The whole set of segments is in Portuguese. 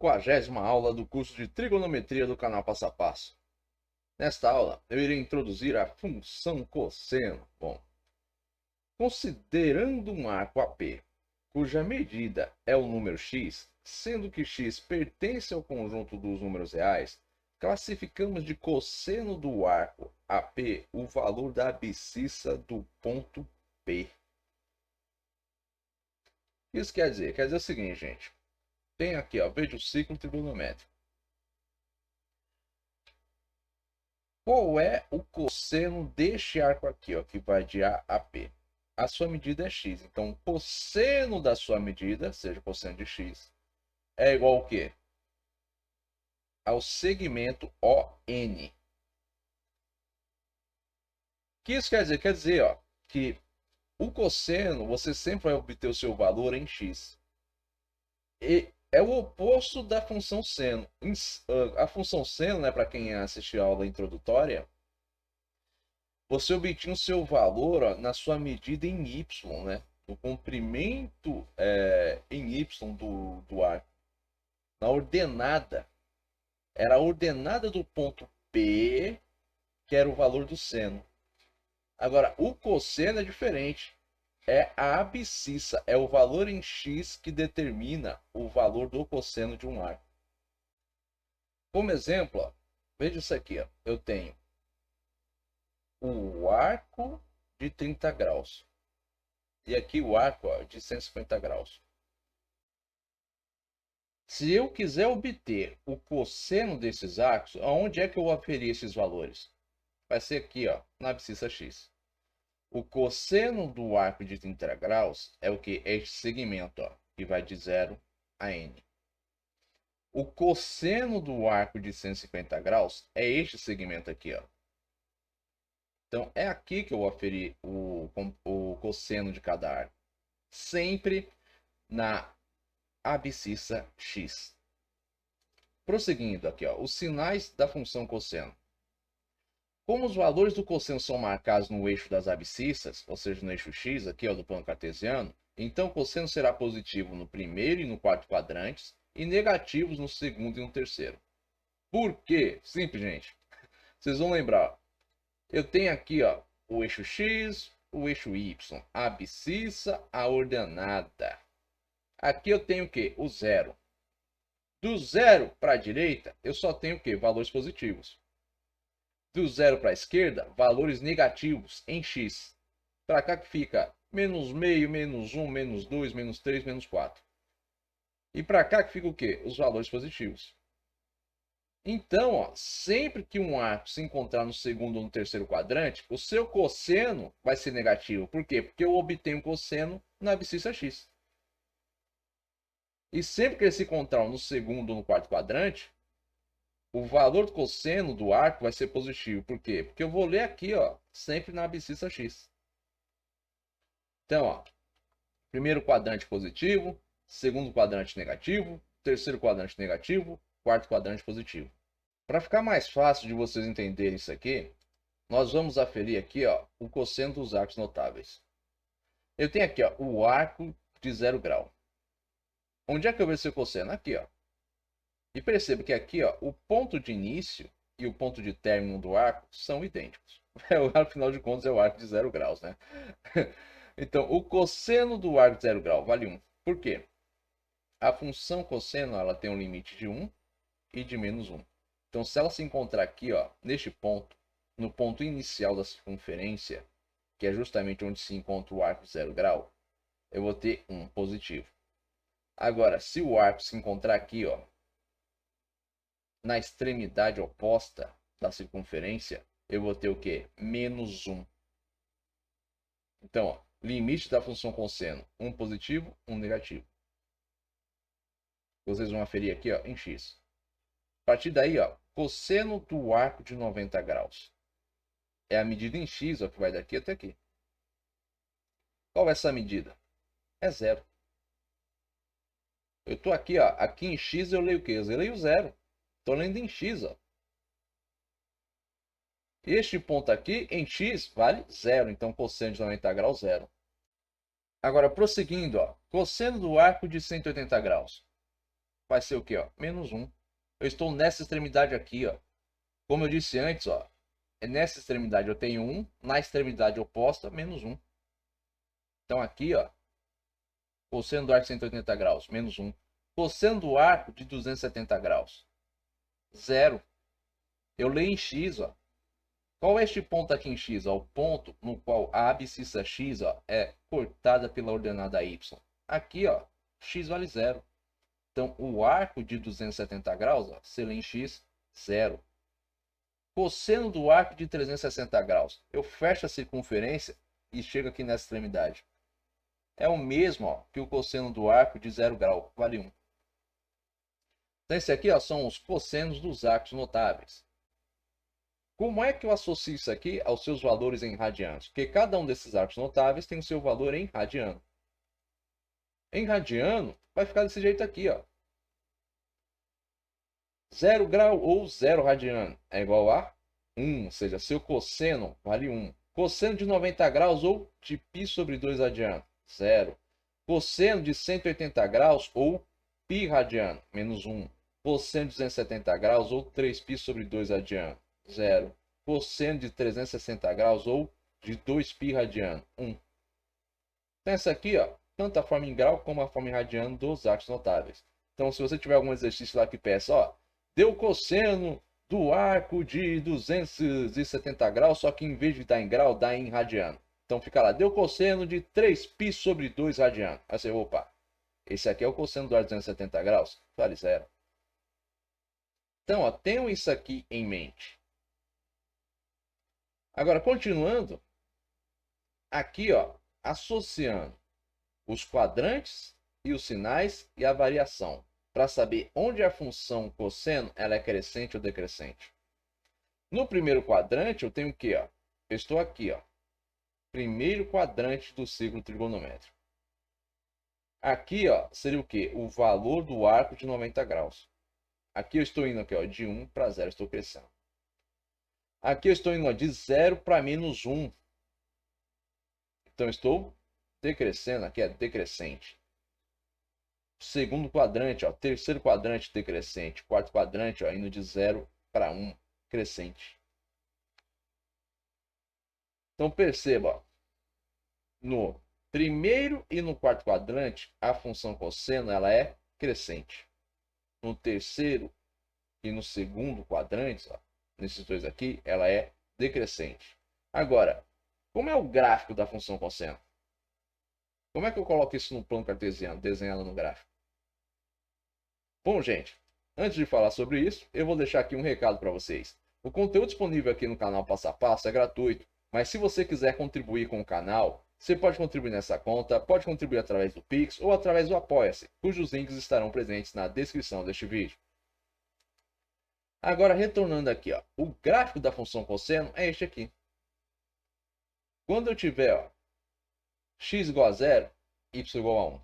40ª aula do curso de trigonometria do canal Passo a Passo. Nesta aula, eu irei introduzir a função cosseno. Bom, considerando um arco AP, cuja medida é o número x, sendo que x pertence ao conjunto dos números reais, classificamos de cosseno do arco AP o valor da abscissa do ponto P. Isso quer dizer? Quer dizer o seguinte, gente. Tem aqui, ó, veja o ciclo trigonométrico. Qual é o cosseno deste arco aqui, ó, que vai de A a P? A sua medida é x. Então, o cosseno da sua medida, seja o cosseno de x, é igual ao quê? Ao segmento ON. O que isso quer dizer? Quer dizer, ó, que o cosseno, você sempre vai obter o seu valor em x. E é o oposto da função seno. A função seno, né, para quem assistiu a aula introdutória, você obtinha o seu valor, ó, na sua medida em y, né? O comprimento em y do arco. Na ordenada. Era a ordenada do ponto P, que era o valor do seno. Agora, o cosseno é diferente. É a abscissa, é o valor em x que determina o valor do cosseno de um arco. Como exemplo, ó, veja isso aqui. Ó, eu tenho o arco de 30 graus. E aqui o arco, ó, de 150 graus. Se eu quiser obter o cosseno desses arcos, aonde é que eu aferi esses valores? Vai ser aqui, ó, na abscissa x. O cosseno do arco de 30 graus é o que? É este segmento, ó, que vai de 0 a n. O cosseno do arco de 150 graus é este segmento aqui, ó. Então, é aqui que eu vou aferir o cosseno de cada arco. Sempre na abscissa x. Prosseguindo aqui, ó, os sinais da função cosseno. Como os valores do cosseno são marcados no eixo das abscissas, ou seja, no eixo x, aqui, ó, do plano cartesiano, então o cosseno será positivo no primeiro e no quarto quadrantes e negativos no segundo e no terceiro. Por quê? Simples, gente. Vocês vão lembrar, ó, eu tenho aqui, ó, o eixo x, o eixo y, a abscissa, a ordenada. Aqui eu tenho o quê? O zero. Do zero para a direita, eu só tenho o quê? Valores positivos. Do zero para a esquerda, valores negativos em x. Para cá que fica menos meio, menos 1, menos 2, menos 3, menos 4. E para cá que fica o quê? Os valores positivos. Então, ó, sempre que um arco se encontrar no segundo ou no terceiro quadrante, o seu cosseno vai ser negativo. Por quê? Porque eu obtenho cosseno na abscissa x. E sempre que ele se encontrar no segundo ou no quarto quadrante, o valor do cosseno do arco vai ser positivo. Por quê? Porque eu vou ler aqui, ó, sempre na abscissa x. Então, ó, primeiro quadrante positivo, segundo quadrante negativo, terceiro quadrante negativo, quarto quadrante positivo. Para ficar mais fácil de vocês entenderem isso aqui, nós vamos aferir aqui, ó, o cosseno dos arcos notáveis. Eu tenho aqui, ó, o arco de 0 grau. Onde é que eu vejo seu cosseno? Aqui, ó. E perceba que aqui, ó, o ponto de início e o ponto de término do arco são idênticos. Afinal de contas, é o arco de 0 graus, né? Então, o cosseno do arco de 0 grau vale 1. Por quê? A função cosseno, ela tem um limite de 1 e de menos 1. Então, se ela se encontrar aqui, ó, neste ponto, no ponto inicial da circunferência, que é justamente onde se encontra o arco de 0 grau, eu vou ter 1 positivo. Agora, se o arco se encontrar aqui, ó, na extremidade oposta da circunferência, eu vou ter o quê? Menos 1. Então, ó, limite da função cosseno, 1 positivo, 1 negativo. Vocês vão aferir aqui, ó, em x. A partir daí, ó, cosseno do arco de 90 graus. É a medida em x, ó, que vai daqui até aqui. Qual é essa medida? É zero. Eu estou aqui, ó, aqui em x eu leio o quê? Eu leio zero. Estou lendo em x, ó. Este ponto aqui, em x, vale zero. Então, cosseno de 90 graus, zero. Agora, prosseguindo, ó, cosseno do arco de 180 graus. vai ser o quê? Ó? Menos 1. Eu estou nessa extremidade aqui, ó. Como eu disse antes, ó, nessa extremidade eu tenho 1, na extremidade oposta, menos 1. Então aqui, ó, cosseno do arco de 180 graus, menos 1. Cosseno do arco de 270 graus, 0. Eu leio em x, ó. Qual é este ponto aqui em x? Ó? O ponto no qual a abscissa x, ó, é cortada pela ordenada y. Aqui, ó, x vale 0. Então, o arco de 270 graus, ó, se lê em x, 0. Cosseno do arco de 360 graus. Eu fecho a circunferência e chego aqui nessa extremidade. É o mesmo, ó, que o cosseno do arco de 0 grau, vale 1. Então, esse aqui, ó, são os cossenos dos arcos notáveis. Como é que eu associo isso aqui aos seus valores em radianos? Porque cada um desses arcos notáveis tem o seu valor em radiano. Em radiano, vai ficar desse jeito aqui, ó. 0 grau ou 0 radiano é igual a 1, ou seja, seu cosseno vale 1. Cosseno de 90 graus ou de π sobre 2 radiano, 0. Cosseno de 180 graus ou π radiano, menos 1. Cosseno de 270 graus ou 3π sobre 2 radiano, 0. Cosseno de 360 graus ou de 2π radiano, 1. Então essa aqui, ó, tanto a forma em grau como a forma em radiano dos arcos notáveis. Então se você tiver algum exercício lá que peça, ó, deu cosseno do arco de 270 graus, só que em vez de dar em grau, dá em radiano. Então fica lá, deu cosseno de 3π sobre 2 radiano. Aí você, opa, esse aqui é o cosseno do arco de 270 graus, vale 0. Então, ó, tenham isso aqui em mente. Agora, continuando, aqui, ó, associando os quadrantes e os sinais e a variação, para saber onde a função cosseno ela é crescente ou decrescente. No primeiro quadrante, eu tenho o quê? Ó? Eu estou aqui, ó, primeiro quadrante do círculo trigonométrico. Aqui, ó, seria o quê? O valor do arco de 90 graus. Aqui eu estou indo aqui, ó, de 1 para 0, estou crescendo. Aqui eu estou indo, ó, de 0 para menos 1. Então, estou decrescendo, aqui é decrescente. Segundo quadrante, ó, terceiro quadrante decrescente. Quarto quadrante, ó, indo de 0 para 1, crescente. Então, perceba, ó, no primeiro e no quarto quadrante, a função cosseno ela é crescente. No terceiro e no segundo quadrantes, ó, nesses dois aqui, ela é decrescente. Agora, como é o gráfico da função cosseno? Como é que eu coloco isso no plano cartesiano, desenhado no gráfico? Bom, gente, antes de falar sobre isso, eu vou deixar aqui um recado para vocês. O conteúdo disponível aqui no canal Passo a Passo é gratuito, mas se você quiser contribuir com o canal, você pode contribuir nessa conta, pode contribuir através do Pix ou através do Apoia-se, cujos links estarão presentes na descrição deste vídeo. Agora, retornando aqui, ó, o gráfico da função cosseno é este aqui. Quando eu tiver, ó, x igual a 0, y igual a 1.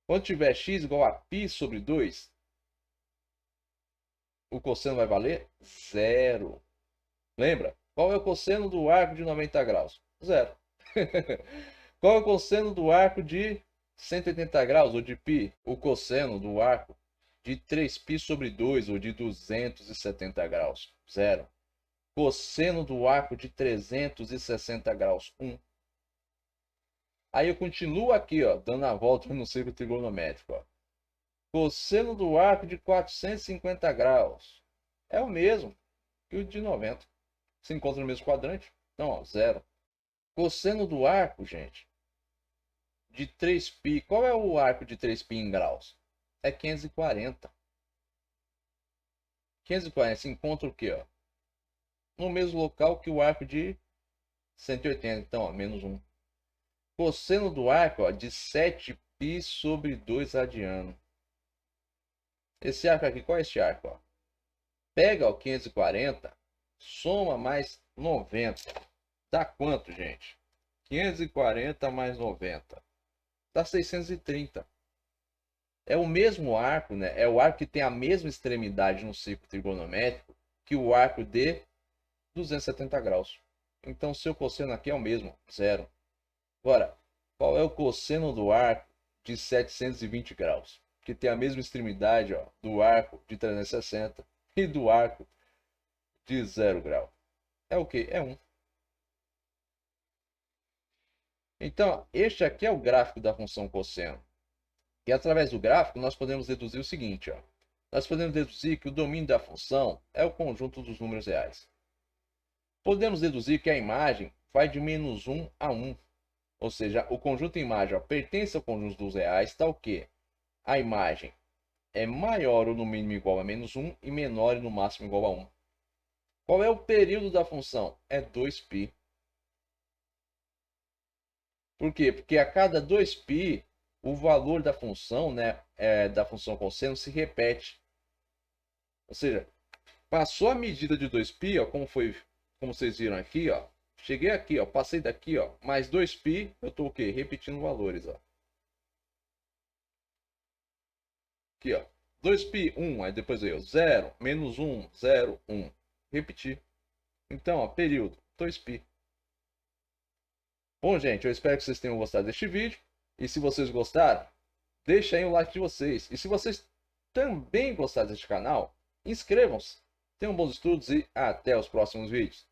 Quando tiver x igual a π sobre 2, o cosseno vai valer 0. Lembra? Qual é o cosseno do arco de 90 graus? 0. Qual é o cosseno do arco de 180 graus, ou de π? O cosseno do arco de 3π sobre 2, ou de 270 graus? 0. Cosseno do arco de 360 graus? 1. Aí eu continuo aqui, ó, dando a volta no círculo trigonométrico. Ó. Cosseno do arco de 450 graus. É o mesmo que o de 90. Se encontra no mesmo quadrante. Então, ó, 0. Cosseno do arco, gente, de 3π. Qual é o arco de 3π em graus? É 540. 540 se encontra o quê? Ó? No mesmo local que o arco de 180. Então, ó, menos 1. Cosseno do arco, ó, de 7π sobre 2 radiano. Esse arco aqui, qual é esse arco? Ó? Pega o 540, soma mais 90. Dá quanto, gente? 540 mais 90. Dá 630. É o mesmo arco, né? É o arco que tem a mesma extremidade no círculo trigonométrico que o arco de 270 graus. Então, seu cosseno aqui é o mesmo, 0. Agora, qual é o cosseno do arco de 720 graus? que tem a mesma extremidade, ó, do arco de 360 e do arco de 0 grau. É o que? É 1. Então, este aqui é o gráfico da função cosseno. E através do gráfico, nós podemos deduzir o seguinte, ó. Nós podemos deduzir que o domínio da função é o conjunto dos números reais. Podemos deduzir que a imagem vai de menos 1 a 1. Ou seja, o conjunto imagem, ó, pertence ao conjunto dos reais, tal que a imagem é maior ou no mínimo igual a menos 1 e menor e no máximo igual a 1. Qual é o período da função? É 2π. Por quê? Porque a cada 2π, o valor da função, né, da função cosseno se repete. Ou seja, passou a medida de 2π, ó, como vocês viram aqui, ó. Cheguei aqui, ó, passei daqui, ó, mais 2π, eu estou o quê? Repetindo valores, ó. Aqui, ó. 2π, 1, aí depois veio 0, menos 1, 0, 1. Repetir. Então, ó, período, 2π. Bom, gente, eu espero que vocês tenham gostado deste vídeo. E se vocês gostaram, deixa aí o like de vocês. E se vocês também gostaram deste canal, inscrevam-se. Tenham bons estudos e até os próximos vídeos.